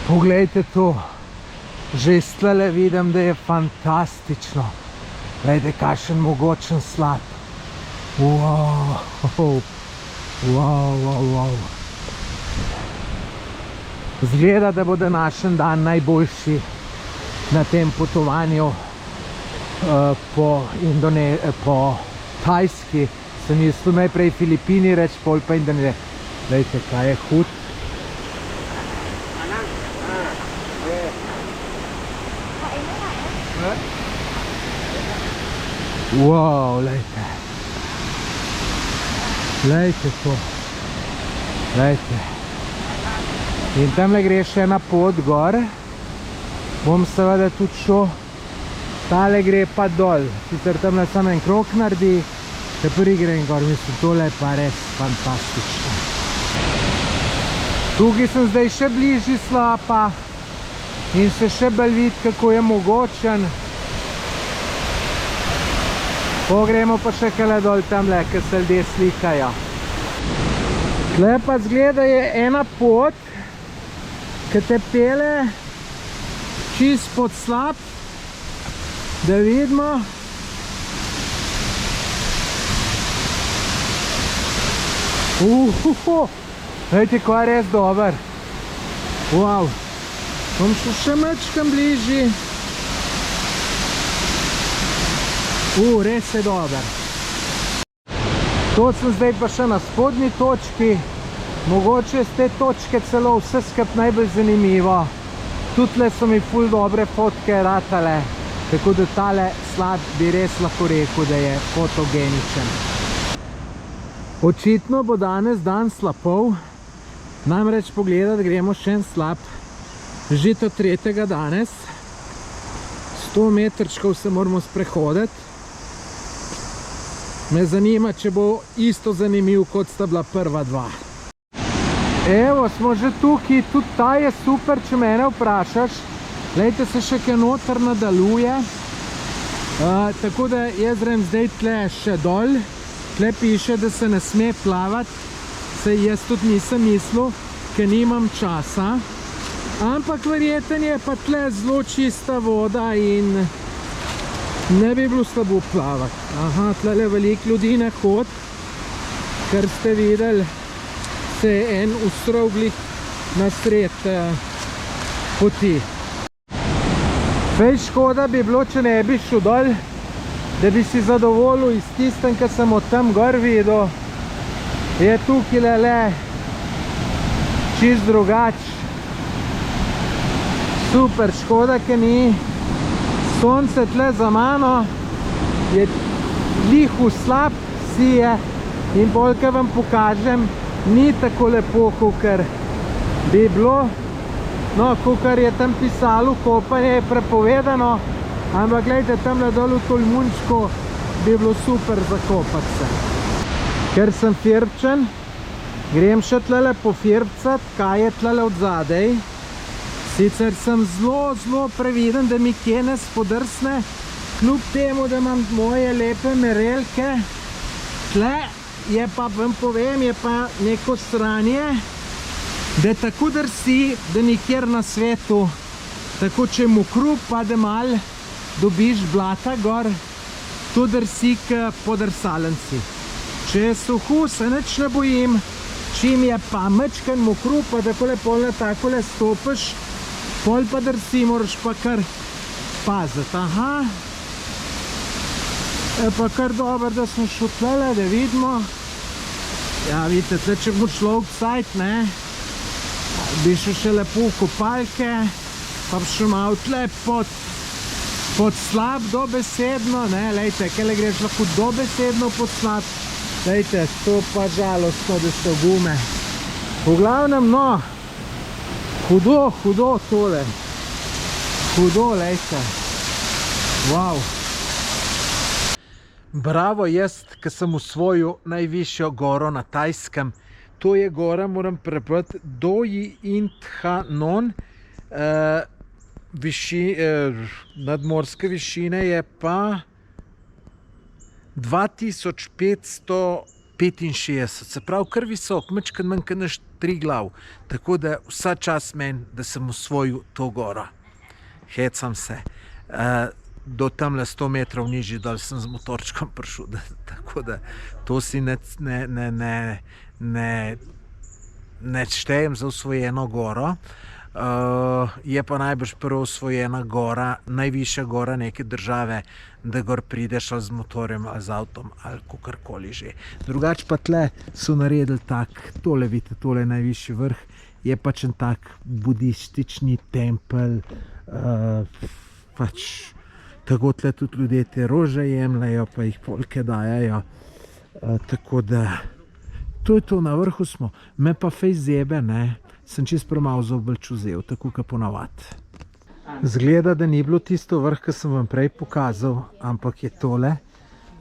Poglejte to. Že iz tlele vidim, da je fantastično. Glejte, kakšen mogočen slap. Wow. Zgleda, da bo današnji dan najboljši na tem potovanju po Tajski. Sem mislil najprej Filipini reči, pol pa Indonezija. Glejte, kaj je hud. Wow, lejte. Lejte to. Lejte. In tamle gre še ena pot gor. Bom seveda tudi šel. Tale gre pa dol. Sicer tamle samo en krog naredi. Te prvi grem gor. Mislim, tole je pa res fantastično. Tukaj sem zdaj še bližji slapa. In se še bolj vidi, kako je mogočen. Pogremo pa še kele dol tamle, ker se ljudje slikajo. Tle pa zgleda je ena pot, ki te pele čist pod slap, da vidimo. Vejte, kaj je res dober. Wow. Bom šel še mečkam bližji. Res je dober. To sem zdaj pa še na spodnji točki. Mogoče z te točke celo vse skup najbolj zanimivo. Tutle so mi ful dobre fotke ratale. Tako da tale slap bi res lahko rekel, da je fotogeničen. Očitno bo danes dan slapov. Namreč pogledati gremo še en slap. Že to tretjega danes. 100 metrčkov se moramo sprehoditi. Me zanima, če bo isto zanimiv, kot sta bila prva dva. Evo, smo že tukaj. Tudi ta je super, če mene vprašaš. Glejte, se še kaj noter nadaljuje. Tako da jaz grem zdaj tle še dol. Tle piše, da se ne sme plavati. Se jaz tudi nisem mislil, ker nimam časa. Ampak verjeten je pa tle zelo čista voda in ne bi bilo slabo plavati. Aha, tle je veliko ljudi na hod, kar ste videli, se je en ustrovglih na sred poti. Fej škoda bi bilo, če ne bi šel dol, da bi si zadovoljil iz tistem, kar sem od tam gor videl. Je tukaj le čist drugač. Super, škoda, ker ni sonce tle za mano, je lihu slab sije in bolj, kar vam pokažem, ni tako lepo, kakor bi bilo. No, kakor je tam pisalo, kopanje je prepovedano, ampak gledajte, tam dol v Tolmunčku bi bilo super zakopati se. Ker sem firbčen, grem še tle pofirbcat, kaj je tle od zadej. Sicer sem zelo previden, da mi kje ne spodrsne, kljub temu, da imam moje lepe merelke. Tle je pa, vam povem, je pa neko stranje, da tako drsi, da nikjer na svetu, tako če mu krup, pa da mal dobiš blata gor, to drsi k podrsalenci. Če je suhu, se nič ne bojim, čim je pa mečken mu krup, pa takole pol na takole stopiš, pol pa drsi, moraš pa kar paziti. Aha. Je pa kar dobro, da smo šli tle, da vidimo. Ja, vidite, tle, če bo človek cajt, ne, bi šel še lepo v kopalke, pa bi šel malo tle pod slab, dobesedno, ne, lejte, kele greš lahko dobesedno pod slab, lejte, to pa žalostno, da so gume. V glavnem, no, hudo tole. Hudo, lejte. Wow. Bravo, jaz, ki sem osvojil najvišjo goro na Tajskem. To je gora, moram prebrati, Doi Inthanon. Nadmorske višine je pa 2565, se pravi kar visok, mečkrat manj kot naš Triglav. Tako da vsa čast meni, da sem osvojil to goro. Hecam se. Do tamle 100 metrov nižji dol sem z motorčkom prišel, tako da to si ne štejem za osvojeno goro. Je pa najbrž prvo osvojena gora, najvišja gora neke države, da gor prideš ali z motorjem ali z avtom ali kakorkoli že. Drugače pa tle so naredili tak, tole vidite, tole je najvišji vrh, je pač en tak budistični tempelj, pač tako tle tudi ljudje te rože jemljajo, pa jih polke dajajo, tako da to je to, na vrhu smo. Me pa fej zebe, ne, sem čist premalo zoblč vzel, tako kot ponavadi. Zgleda, da ni bilo tisto vrh, ki sem vam prej pokazal, ampak je tole.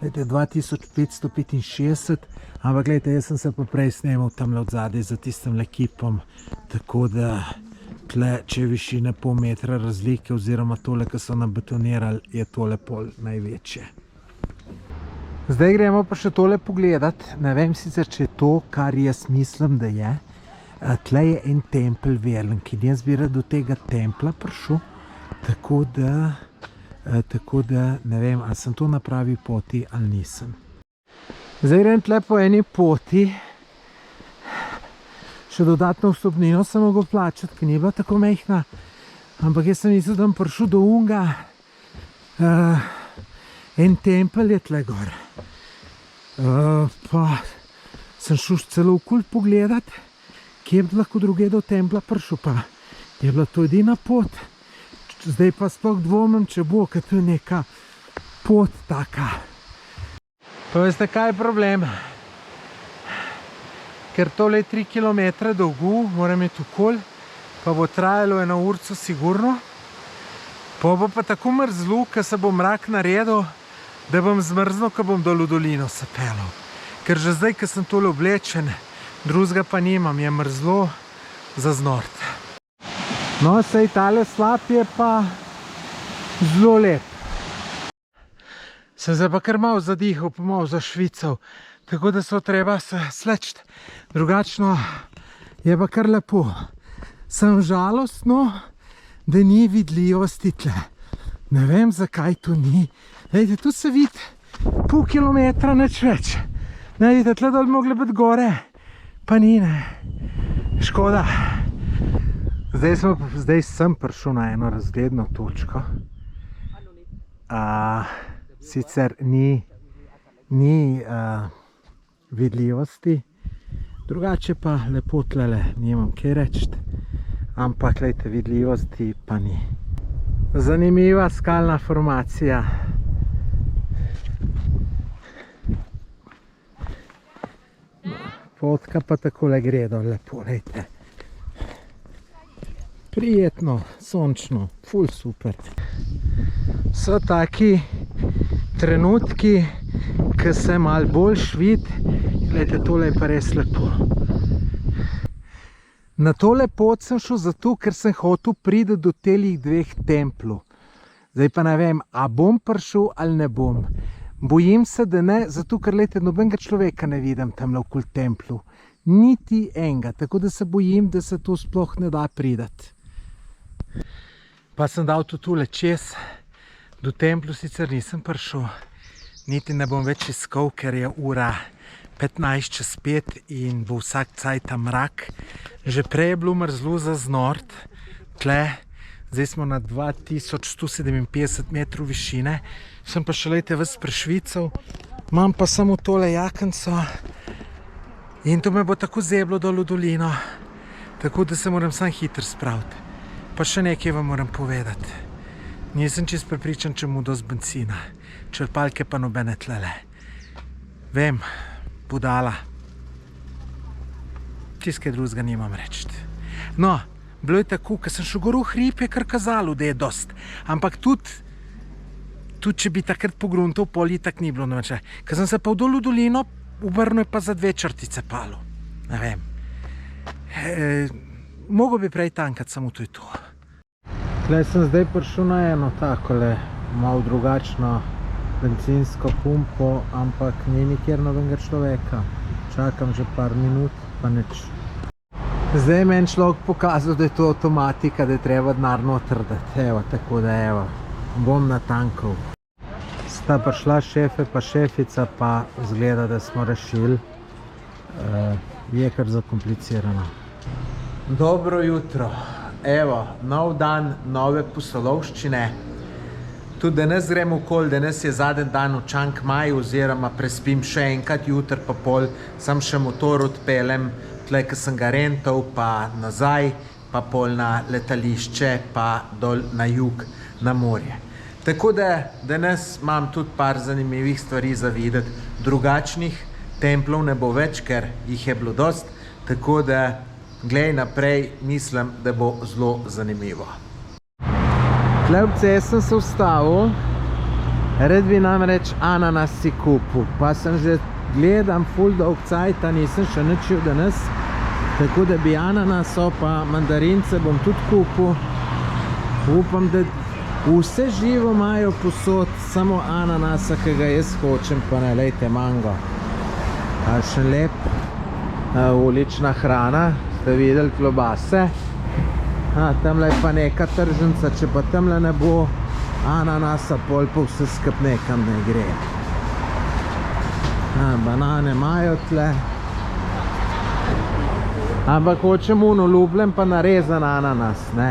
Glejte, 2565, ampak glejte, jaz sem se pa prej snemal tamle od zadaj za tistem ekipom, tako da tle, če je višine pol metra razlike, oziroma tole, ki so nabetonirali, je tole pol največje. Zdaj gremo pa še tole pogledati. Ne vem sicer, če je to, kar jaz mislim, da je. tle je en tempelj Verlen, ki jaz bi rad do tega templa prišel, tako da ne vem, ali sem to na pravi poti ali nisem. Zdaj grem tle po eni poti, še dodatno vstopnino sem mogel plačati, ki ni bila tako mehna, ampak jaz sem mislil, da bom prišel do unga. En tempelj je tle gor. Pa sem šel celo v kult pogledat, kje bi lahko druge do templa prišel, pa je bila to edina pot. Zdaj pa sploh dvomim, če bo, ker to je neka pot taka. Pa veste, kaj je problem? Ker tole je 3 km dolgo, moram iti okoli, pa bo trajalo 1 urco sigurno. Pa bo pa tako mrzlo, ker se bo mrak naredil, da bom zmrznil, ko bom dol v dolino se pelal. Ker že zdaj, ko sem tole oblečen, drugega pa nimam, je mrzlo za znort. No, sej tale slap je pa zelo lep. Sem se pa kar malo zadihal, pa malo zašvical, tako da so treba se slečiti. Drugačno je pa kar lepo. Sem žalostno, da ni vidljivosti tle. Ne vem, zakaj to ni. Lejte, tu se vidi pol kilometra, nič več. Ne, vidite, tle dol mogli biti gore, pa ni, ne. Škoda. Zdaj sem prišel na eno razgledno točko. Sicer ni vidljivosti, drugače pa lepo tlele, nimam kaj reči, ampak glejte, vidljivosti pa ni. Zanimiva skalna formacija. Potka pa takole gre dol lepo, glejte. Prijetno, sončno, ful super. So taki trenutki, ko se malo bolj švit. Glejte, tole je pa res lepo. Na tole pot sem šel zato, ker sem hotel priti do telih 2 templov. Zdaj pa ne vem, a bom prišel ali ne bom. Bojim se, da ne, zato ker glejte, nobenega človeka ne vidim tamle okoli templu. Niti enega, tako da se bojim, da se to sploh ne da pridati. Pa sem dal to tule čez, do templu sicer nisem prišel, niti ne bom več iskal, ker je ura 15:05 in bo vsak cajt mrak. Že prej je bilo mrzlo za znort, tle, zdaj smo na 2157 metrov višine, sem pa še lejte ves prešvical, imam pa samo tole jakenco in to me bo tako zeblo dol v dolino, tako da se moram sam hitro spraviti. Pa še nekaj vam moram povedati. Nisem čist prepričan, če mu dosti benzina. Črpalke pa nobene tlele. Vem, budala. Čist kaj drugega nimam reči. No, bilo je tako, ko sem šel gor v hrib, je kar kazalo, da je dost. Ampak tudi če bi takrat pogruntal, pol itak ni bilo noč. Ko sem se pa dol v dolino, obrnil je pa za 2 črtice palo. Ne vem. Mogo bi prej tankati, samo to je to. Tle sem zdaj prišel na eno takole malo drugačno bencinsko pumpo, ampak ni nikjer nobenega človeka. Čakam že par minut, pa nič. Zdaj meni človek pokazal, da je to avtomatika, da je treba denar noter dati. Evo, tako da evo, bom natankal. Sta prišla šefe pa šefica, pa zgleda, da smo rešili. Je kar zakomplicirano. Dobro jutro. Evo, nov dan, nove pustolovščine. Tudi danes grem okoli, danes je zadnji dan v Chiang Maju, oziroma prespim še enkrat, jutr pa pol, sam še motor odpeljem, tle, ko sem ga rental, pa nazaj, pa pol na letališče, pa dol na jug, na morje. Tako da danes imam tudi par zanimivih stvari za videti. Drugačnih templov ne bo več, ker jih je bilo dost, tako da glej naprej, mislim, da bo zelo zanimivo. Tle ob cesti sem se ustavil, rad bi namreč ananas si kupil, pa sem že gledam ful dolg cajta, nisem še nič jedel danes, tako da bi ananaso pa mandarince bom tudi kupil. Upam, da vse živo imajo posod, samo ananasa, ki ga jaz hočem, pa ne, lejte, mango. Še lep ulična hrana, Ste videli klobase? Tamle je pa neka tržnica, če pa tamle ne bo ananasa, pol pa vse skup nekam ne gre. Banane imajo tle. Ampak hočem uno ljubljen pa narezan ananas, ne.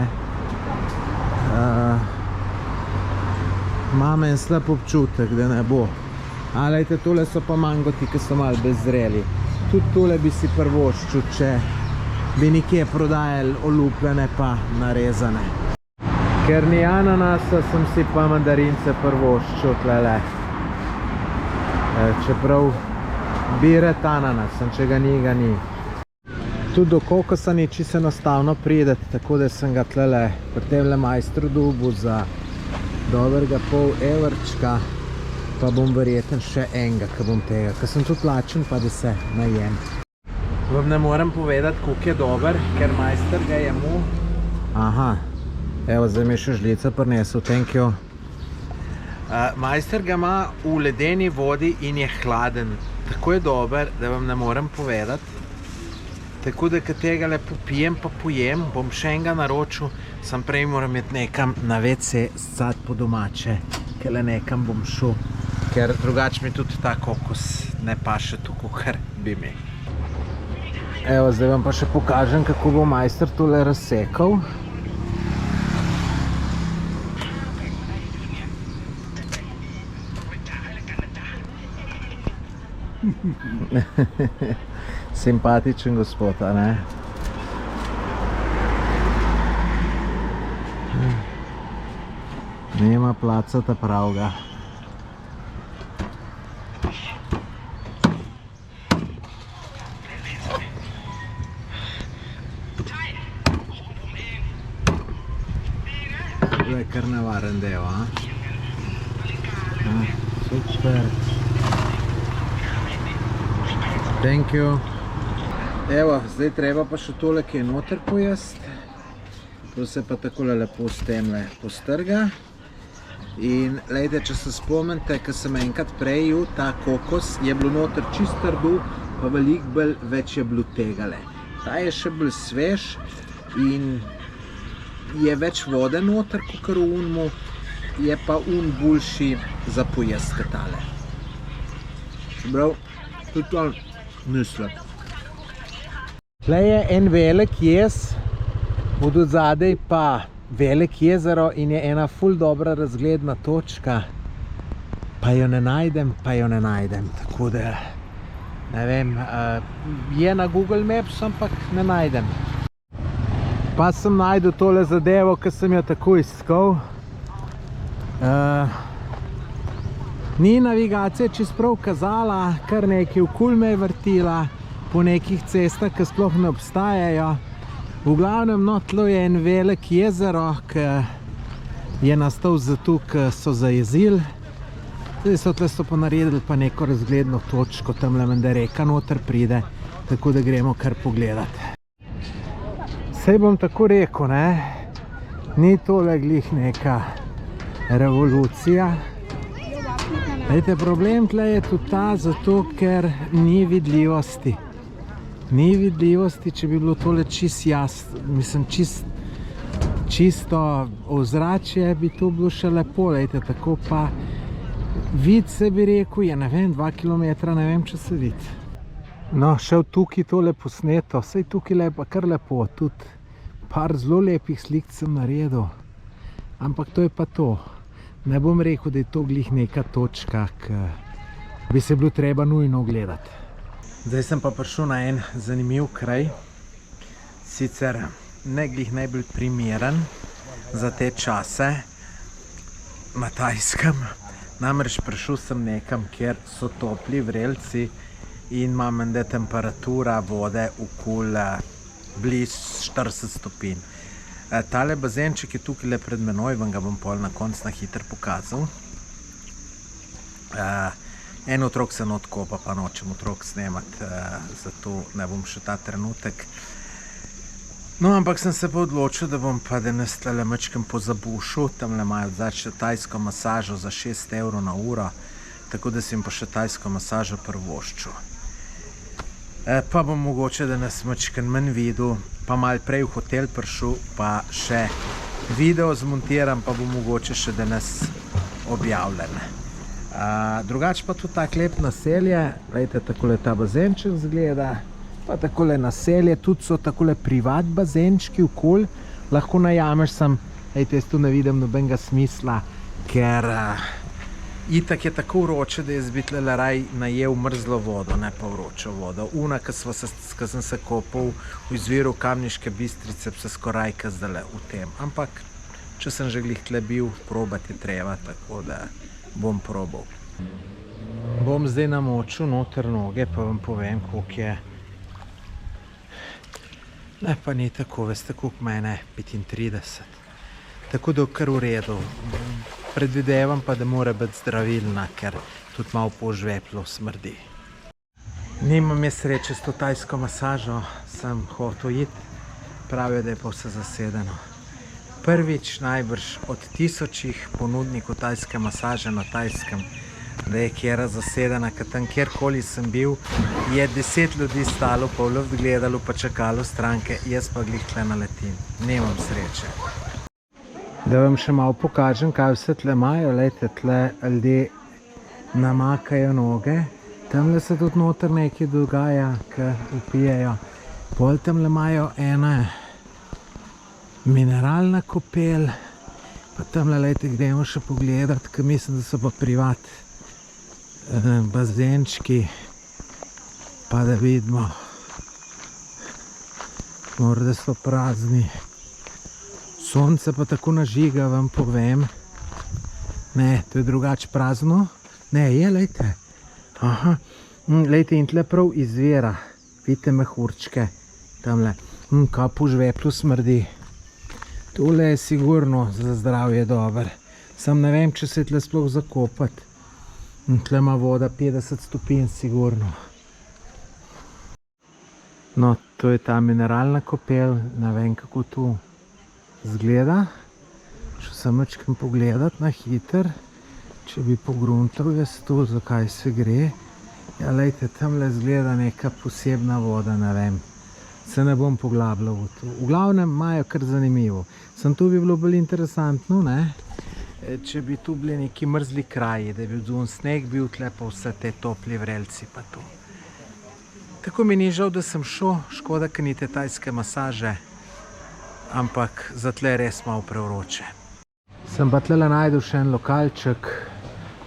Imam en slab občutek, da ne bo. Lejte, tole so pa mangoti, ki so malo bezreli. Tudi tole bi si prvoščil, če bi nekje prodajali olupljene pa narezane. Ker ni ananasa, sem si pa mandarince prvoščil tlele. Čeprav biret ananasen, če ga ni, ga ni. Tudi do kokosa ni čisto enostavno prideti, tako da sem ga tlele pri temle majstru dobil za dobrega pol evrčka, pa bom verjeten še enega, ki bom tega, ker sem tudi lačen, pa da se najem. Vam ne morem povedati, koliko je dober, ker majster ga je mu. Evo, zdaj mi je še žlica prinesel, thank you. Majster ga ima v ledeni vodi in je hladen. Tako je dober, da vam ne morem povedati. Tako da, ko tega le popijem pa pojem, bom še enega naročil, sam prej moram iti nekam na WC scati po domače, ker le nekam bom šel, ker drugače mi tudi ta kokos ne paše tako, kar bi mi. Evo, zdaj vam pa še pokažem, kako bo majster tole razsekal. Simpatičen gospod, a ne? Nima placata pravga. To je kar nevaren del, a? Super. Thank you. Evo, zdaj treba pa še tole, ki je noter pojesti. To se pa takole lepo s temle postrga. In lejte, če se spomnite, ko sem enkrat prej jedel ta kokos, je bilo noter čist trdo, pa veliko bolj več je bilo tegale. Ta je še bolj svež in je več vode noter, kakor v unmu, je pa un boljši za pojesti kot tale. Čeprav, tudi to ni slab. Tle je en velik jez, od odzadej pa velik jezero in je ena ful dobra razgledna točka. Pa jo ne najdem, tako da ne vem, je na Google Maps, ampak ne najdem. Pa sem najdel tole zadevo, ki sem jo tako iskal. Ni navigacija čist prav kazala, kar nekaj okoli me je vrtila, po nekih cestah, ki sploh ne obstajajo. V glavnem, no, tlo je en velik jezero, ki je nastal zato, ker so zajezili. Zdaj so tle pa naredili pa neko razgledno točko, tamle menda reka noter pride, tako da gremo kar pogledati. Sej bom tako rekel, ne, ni tole glih neka revolucija. Lejte, problem tle je tudi ta, zato ker ni vidljivosti. Ni vidljivosti, če bi bilo tole čist jasno, mislim, čisto ozračje, bi to bilo še lepo, lejte, tako pa vid se bi rekel, je, ne vem, 2 kilometra, ne vem, če se vidi. No, še v tukaj tole posneto, sej tukaj lepa, kar lepo, tudi par zelo lepih slik sem naredil, ampak to je pa to. Ne bom rekel, da je to glih neka točka, ki bi se bilo treba nujno gledati. Zdaj sem pa prišel na en zanimiv kraj, sicer ne glih najbolj primeren za te čase na Tajskem. Namreč prišel sem nekam, kjer so topli vrelci in imam menda temperatura vode okoli blizu 40 stopinj. Tale bazenček je tukaj le pred menoj, vam ga bom pol na konc na hitro pokazal. En otrok se not kopa, pa nočem otrok snemati, zato ne bom še ta trenutek. No, ampak sem se pa odločil, da bom pa danes tle mačkem pozabušil. Tamle imajo odzad tajsko masažo za 6 evrov na uro, tako da si jim pa še tajsko masažo prvoščil. Pa bom mogoče danes mačken manj videl, pa malo prej v hotel prišel, pa še video zmontiram, pa bo mogoče še danes objavljen. Drugače pa tudi tak lep naselje, gledajte, takole ta bazenček zgleda, pa takole naselje, tudi so takole privat bazenčki okoli, lahko najameš, sam, gledajte, jaz tu ne vidim nobenega smisla, ker itak je tako vroče, da jaz bi tle raj najel mrzlo vodo, ne pa vročo vodo. Una, ko sem se kopal v izviru Kamniške Bistrice, se skoraj zdale v tem. Ampak, če sem že glih tle bil, probati treba, tako da bom probal. Bom zdaj namočil noter noge, pa vam povem, koliko je. Ne, pa ni tako, veste, koliko mene, 35. Tako da kar v redu. Predvidevam pa, da mora biti zdravilna, ker tudi malo po žveplu smrdi. Nimam je sreče s to tajsko masažo, sem hotel iti, pravijo, da je pa vse zasedeno. Prvič najbrž od 1000 ponudnikov tajske masaže na Tajskem, da je kjera zasedena, ker tam kjerkoli sem bil, je 10 ljudi stalo, pa v luft gledalo, pa čakalo stranke, jaz pa glih tle naletim. Nimam sreče. Da vam še malo pokažem, kaj vse tle imajo. Lejte, tle ljudje namakajo noge. Tamle se tudi noter nekaj dogaja, ker upijejo. Pol tamle imajo ena mineralna kopel. Pa tamle, lejte, gremo še pogledati, ker mislim, da so pa privat bazenčki. Pa da vidimo. Morda so prazni. Sonce pa tako nažiga, vam povem. Ne, to je drugače prazno. Ne, je, lejte. Aha, lejte, in tle prav izvira. Vidite mehurčke, tamle. Kaj po žveplu smrdi. Tole je sigurno za zdravje dober. Sam ne vem, če se tle sploh zakopati. Tle ima voda 50 stopinj sigurno. No, to je ta mineralna kopel, ne vem, kako tu zgleda. Če sem mačkem pogledat na hiter, če bi pogruntal jaz to, zakaj se gre. Ja, lejte, tamle zgleda neka posebna voda, ne vem. Se ne bom poglabljal v to. V glavnem imajo kar zanimivo. Sem tu bi bilo bolj interesantno, ne? Če bi tu bili neki mrzli kraji, da bi bil sneg, bil tle pa vse te topli vrelci pa tu. Tako mi ni žal, da sem šel, škoda, ker ni te tajske masaže. Ampak za tle res malo prevroče. Sem pa tle najdel še en lokalček,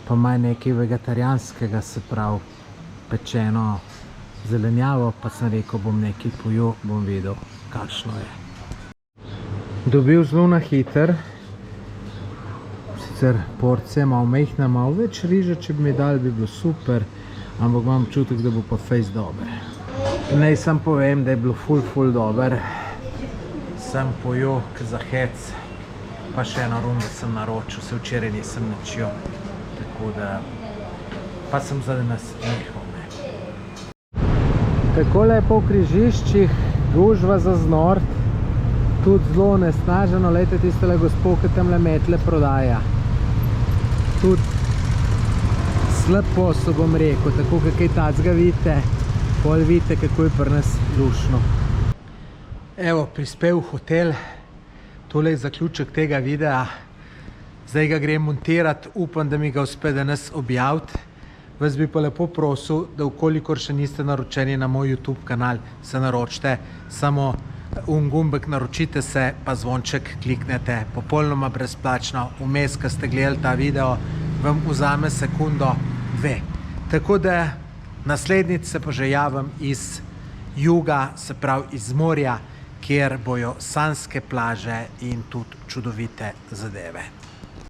pa ima nekaj vegetarijanskega, se pravi pečeno zelenjavo, pa sem rekel, bom nekaj pojedel, bom videl, kakšno je. Dobil zelo na hiter, sicer porcija malo mehna, malo več riža, če bi mi dal, bi bilo super, ampak imam občutek, da bo pa fejs dober. Naj sam povem, da je bilo ful dober. Sem pojedel za hec, pa še eno rundo sem naročil, se včeraj nisem načel, tako da pa sem za danes nehal. Takole je po križiščih, gužva za znort, tudi zelo nesnaženo, lejte tistele gospod, ki tamle metle prodaja. Tudi slepo so, bom rekel, tako kaj tacga vidite, pol vidite, kako je pri nas lušno. Evo, prispel v hotel, tole je zaključek tega videa, zdaj ga grem montirati, upam, da mi ga uspe danes objaviti. Vas bi pa lepo prosil, da vkolikor še niste naročeni na moj YouTube kanal, se naročite, samo gumbek naročite se, pa zvonček kliknete, popolnoma brezplačno, vmes, ko ste gledali ta video, vam vzame sekundo, 2. Tako da naslednjič se pa že javim iz juga, se pravi iz morja, kjer bojo sanjske plaže in tudi čudovite zadeve.